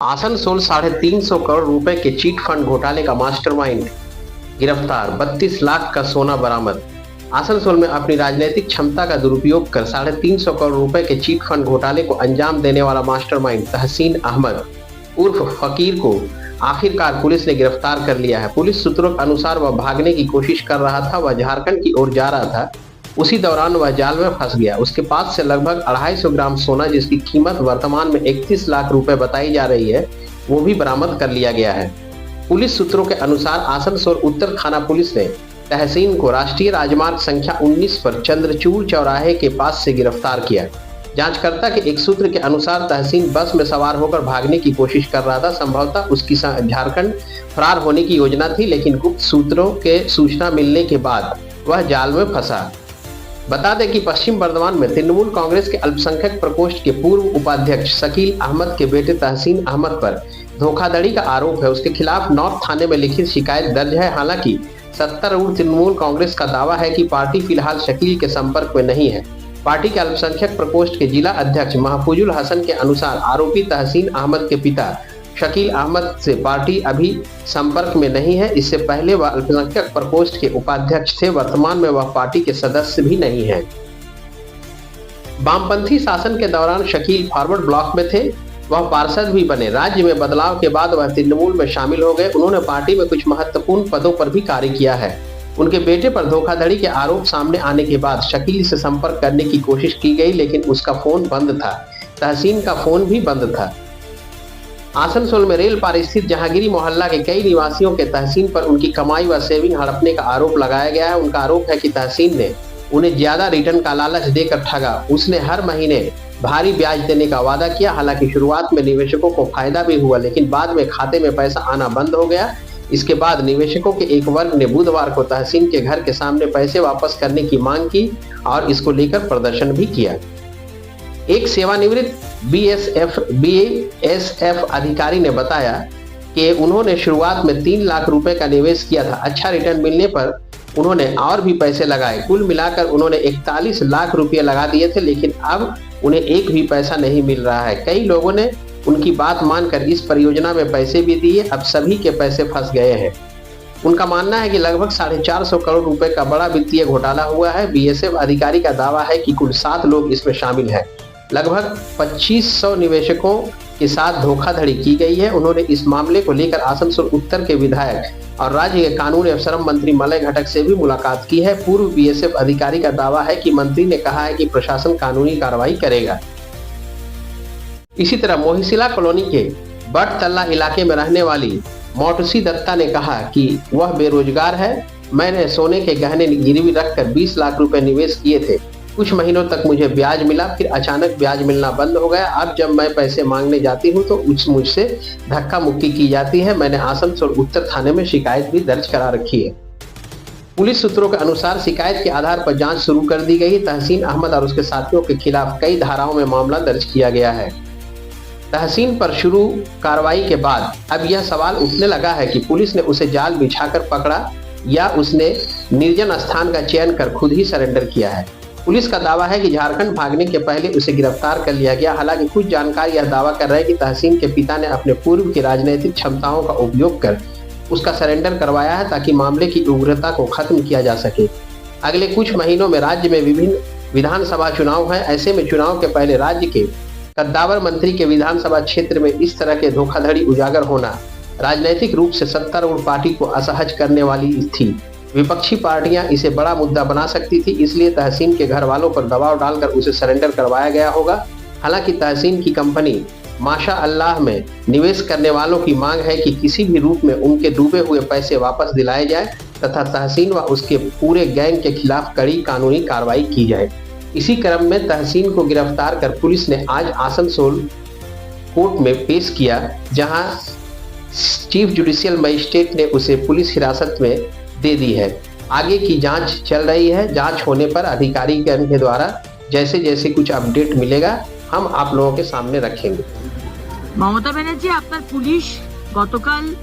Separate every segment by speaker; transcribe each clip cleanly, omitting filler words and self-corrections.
Speaker 1: आसनसोल 350 करोड़ रुपए के chit fund घोटाले का मास्टरमाइंड गिरफ्तार, 32 लाख का सोना बरामद। आसनसोल में अपनी राजनीतिक क्षमता का दुरुपयोग कर 350 करोड़ रुपए के चीट फंड घोटाले को अंजाम देने वाला मास्टरमाइंड तहसीन अहमद उर्फ फकीर को आखिरकार पुलिस ने गिरफ्तार कर लिया है। पुलिस सूत्रों के अनुसार वह भागने की कोशिश कर रहा था। वह झारखंड की ओर जा रहा था। उसी दौरान वह जाल में फंस गया। उसके पास से लगभग 250 ग्राम सोना, जिसकी कीमत वर्तमान में 31 लाख रुपए बताई जा रही है, वो भी बरामद कर लिया गया है। पुलिस सूत्रों के अनुसार आसनसोल उत्तर थाना पुलिस ने तहसीन को राष्ट्रीय राजमार्ग संख्या 19 पर चंद्रचूड़ चौराहे के पास से गिरफ्तार किया। जांचकर्ता के एक सूत्र के अनुसार तहसीन बस में सवार होकर भागने की कोशिश कर रहा था। संभवतः उसकी झारखंड फरार होने की योजना थी, लेकिन गुप्त सूत्रों के सूचना मिलने के बाद वह जाल में फंसा। बता दें कि पश्चिम बर्धमान में तृणमूल कांग्रेस के अल्पसंख्यक प्रकोष्ठ के पूर्व उपाध्यक्ष शकील अहमद के बेटे तहसीन अहमद पर धोखाधड़ी का आरोप है। उसके खिलाफ नॉर्थ थाने में लिखित शिकायत दर्ज है। हालांकि सत्तारूढ़ तृणमूल कांग्रेस का दावा है कि पार्टी फिलहाल शकील के संपर्क में नहीं है। पार्टी के अल्पसंख्यक प्रकोष्ठ के जिला अध्यक्ष महफूजुल हसन के अनुसार आरोपी तहसीन अहमद के पिता शकील अहमद से पार्टी अभी संपर्क में नहीं है। इससे पहले वह अल्पसंख्यक प्रकोष्ठ के उपाध्यक्ष थे। वर्तमान में वह पार्टी के सदस्य भी नहीं है। वामपंथी शासन के दौरान शकील फॉरवर्ड ब्लॉक में थे। वह पार्षद भी बने। राज्य में बदलाव के बाद वह तृणमूल में शामिल हो गए। उन्होंने पार्टी में कुछ महत्वपूर्ण पदों पर भी कार्य किया है। उनके बेटे पर धोखाधड़ी के आरोप सामने आने के बाद शकील से संपर्क करने की कोशिश की गई, लेकिन उसका फोन बंद था। तहसीन का फोन भी बंद था। आसनसोल में रेल पार स्थित जहांगीरी मोहल्ला के कई निवासियों के तहसीन पर उनकी कमाई व सेविंग हड़पने का आरोप लगाया गया है। उनका आरोप है कि तहसीन ने उन्हें ज्यादा रिटर्न का लालच देकर ठगा। उसने हर महीने भारी ब्याज देने का वादा किया। हालांकि शुरुआत में निवेशकों को फायदा भी हुआ, लेकिन बाद में खाते में पैसा आना बंद हो गया। इसके बाद निवेशकों के एक वर्ग ने बुधवार को तहसीन के घर के सामने पैसे वापस करने की मांग की और इसको लेकर प्रदर्शन भी किया। एक सेवानिवृत्त बीएसएफ अधिकारी ने बताया कि उन्होंने शुरुआत में 3 लाख रुपए का निवेश किया था। अच्छा रिटर्न मिलने पर उन्होंने और भी पैसे लगाए। कुल मिलाकर उन्होंने 41 लाख रुपए लगा दिए थे, लेकिन अब उन्हें एक भी पैसा नहीं मिल रहा है। कई लोगों ने उनकी बात मानकर इस परियोजना में पैसे भी दिए। अब सभी के पैसे फंस गए हैं। उनका मानना है कि लगभग 450 करोड़ रुपए का बड़ा वित्तीय घोटाला हुआ है। बीएसएफ अधिकारी का दावा है कि कुल 7 लोग इसमें शामिल हैं। लगभग 2500 निवेशकों के साथ धोखाधड़ी की गई है। उन्होंने इस मामले को लेकर आसनसोल उत्तर के विधायक और राज्य के कानून एवं श्रम मंत्री मलय घटक से भी मुलाकात की है। पूर्व बीएसएफ अधिकारी का दावा है कि मंत्री ने कहा है कि प्रशासन कानूनी कार्रवाई करेगा। इसी तरह मोहिशिला कॉलोनी के बटतल्ला इलाके में रहने वाली मोटसी दत्ता ने कहा कि वह बेरोजगार है। मैंने सोने के गहने गिरवी रखकर 20 लाख रुपए निवेश किए थे। कुछ महीनों तक मुझे ब्याज मिला, फिर अचानक ब्याज मिलना बंद हो गया। अब जब मैं पैसे मांगने जाती हूँ तो मुझसे धक्का मुक्की की जाती है। मैंने आसनसोल उत्तर थाने में शिकायत भी दर्ज करा रखी है। पुलिस सूत्रों के अनुसार शिकायत के आधार पर जांच शुरू कर दी गई। तहसीन अहमद और उसके साथियों के खिलाफ कई धाराओं में मामला दर्ज किया गया है। तहसीन पर शुरू कार्रवाई के बाद अब यह सवाल उठने लगा है कि पुलिस ने उसे जाल बिछाकर पकड़ा या उसने निर्जन स्थान का चयन कर खुद ही सरेंडर किया है। पुलिस का दावा है कि झारखंड भागने के पहले उसे गिरफ्तार कर लिया गया। हालांकि कुछ जानकार यह दावा कर रहे हैं कि तहसीन के पिता ने अपने पूर्व की राजनीतिक क्षमताओं का उपयोग कर उसका सरेंडर करवाया है, ताकि मामले की उग्रता को खत्म किया जा सके। अगले कुछ महीनों में राज्य में विभिन्न विधानसभा चुनाव है। ऐसे में चुनाव के पहले राज्य के कद्दावर मंत्री के विधानसभा क्षेत्र में इस तरह के धोखाधड़ी उजागर होना राजनीतिक रूप से सत्तारूढ़ पार्टी को असहज करने वाली थी। विपक्षी पार्टियां इसे बड़ा मुद्दा बना सकती थी, इसलिए तहसीन के घर वालों पर दबाव डालकर उसे सरेंडर करवाया गया होगा। हालांकि तहसीन की कंपनी माशा अल्लाह में निवेश करने वालों की मांग है कि किसी भी रूप में उनके डूबे हुए पैसे वापस दिलाए जाए तथा तहसीन व उसके पूरे गैंग के खिलाफ कड़ी कानूनी कार्रवाई की जाए। इसी क्रम में तहसीन को गिरफ्तार कर पुलिस ने आज आसनसोल कोर्ट में पेश किया, जहां चीफ जुडिशियल मजिस्ट्रेट ने उसे पुलिस हिरासत में दे दी है। आगे की जांच चल रही है। जांच होने पर अधिकारी के द्वारा जैसे जैसे कुछ अपडेट मिलेगा हम आप लोगों के सामने रखेंगे।
Speaker 2: ममता बनर्जी, আপনার পুলিশ গতকাল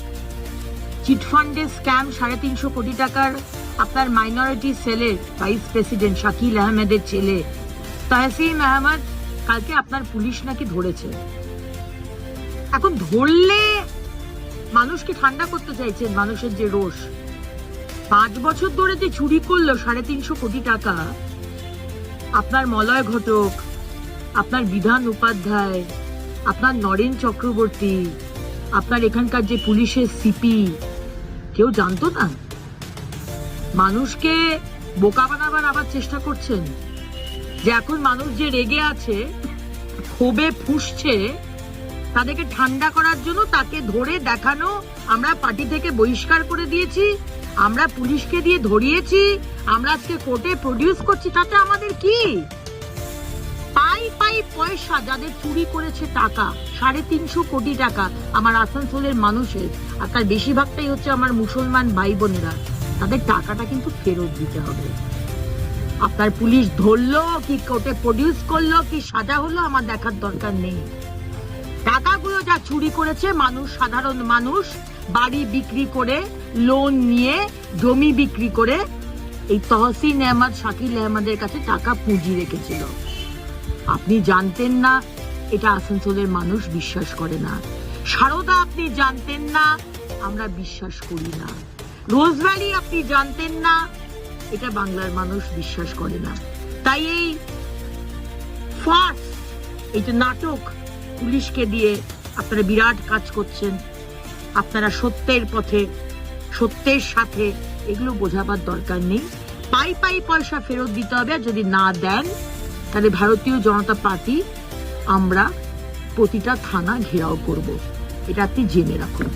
Speaker 2: চিটফান্ডে স্ক্যাম 350 কোটি টাকার আপনার মাইনরিটি সেলের ভাইস প্রেসিডেন্ট শাকিল আহমেদের ছেলে তহসিন আহমদ কালকে আপনার পুলিশ নাকি ধরেছে। এখন ধরলে মানুষকে ঠান্ডা করতে চাইছেন, মানুষের যে রোষ। 5 বছর ধরে যে চুরি করলো 350 কোটি টাকা, আপনার মলয় ঘটক, আপনার বিধান উপাধ্যায়, আপনার নরেন চক্রবর্তী, আপনার এখানকার যে পুলিশের সিপি, কেউ জানতো না? মানুষকে বোকা বানাবার আবার চেষ্টা করছেন যে এখন মানুষ যে রেগে আছে, ক্ষোভে ফুঁসছে, তাদেরকে ঠান্ডা করার জন্য তাকে ধরে দেখানো আমরা পার্টি থেকে বহিষ্কার করে দিয়েছি, আমরা পুলিশকে দিয়ে ধরিয়েছি, আমরা আজকে কোর্টে প্রডিউস করছি। তাতে আমাদের কি? পাই পাই পয়সা যাদের চুরি করেছে টাকা, 350 কোটি টাকা আমার আসানসোলের মানুষের, আর তার বেশিরভাগটাই হচ্ছে আমার মুসলমান ভাই বোনেরা, তাদের টাকাটা কিন্তু ফেরত দিতে হবে। আপনার পুলিশ ধরলো কি কোর্টে প্রডিউস করলো কি সাজা হলো আমার দেখার দরকার নেই। টাকাগুলো যা চুরি করেছে মানুষ, সাধারণ মানুষ বাড়ি বিক্রি করে, লোন নিয়ে, জমি বিক্রি করে এই তহসিন আহমদ, শাকিল আহমদের কাছে টাকা পুঁজি রেখেছিল। আপনি জানতেন না, এটা আসানসোলের মানুষ বিশ্বাস করে না। সারদা আপনি জানতেন না, আমরা বিশ্বাস করি না। রোজভ্যালি আপনি জানতেন না, এটা বাংলার মানুষ বিশ্বাস করে না। তাই এই ফার্স, এই যে নাটক পুলিশকে দিয়ে আপনারা বিরাট কাজ করছেন, আপনারা সত্যের পথে, সত্যের সাথে, এগুলো বোঝাবার দরকার নেই। পাই পাই পয়সা ফেরত দিতে হবে, আর যদি না দেন তাহলে ভারতীয় জনতা পার্টি আমরা প্রতিটা থানা ঘেরাও করব, এটা আপনি জেনে রাখুন।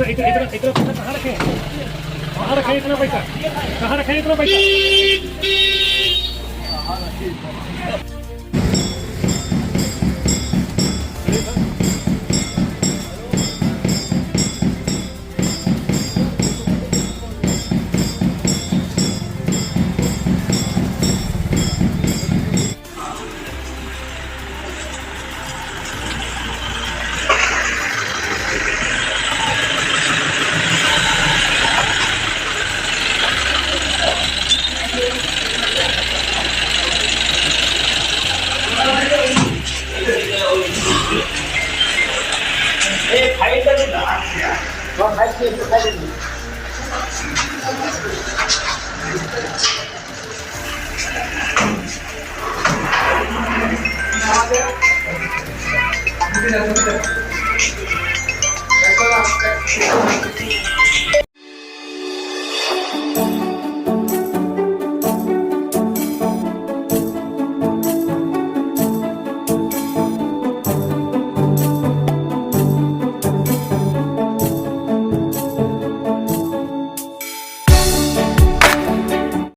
Speaker 3: इतना कहाँ रखे हैं? कहाँ रखे इतना पैसा? कहाँ रखे इतना पैसा?
Speaker 4: खाई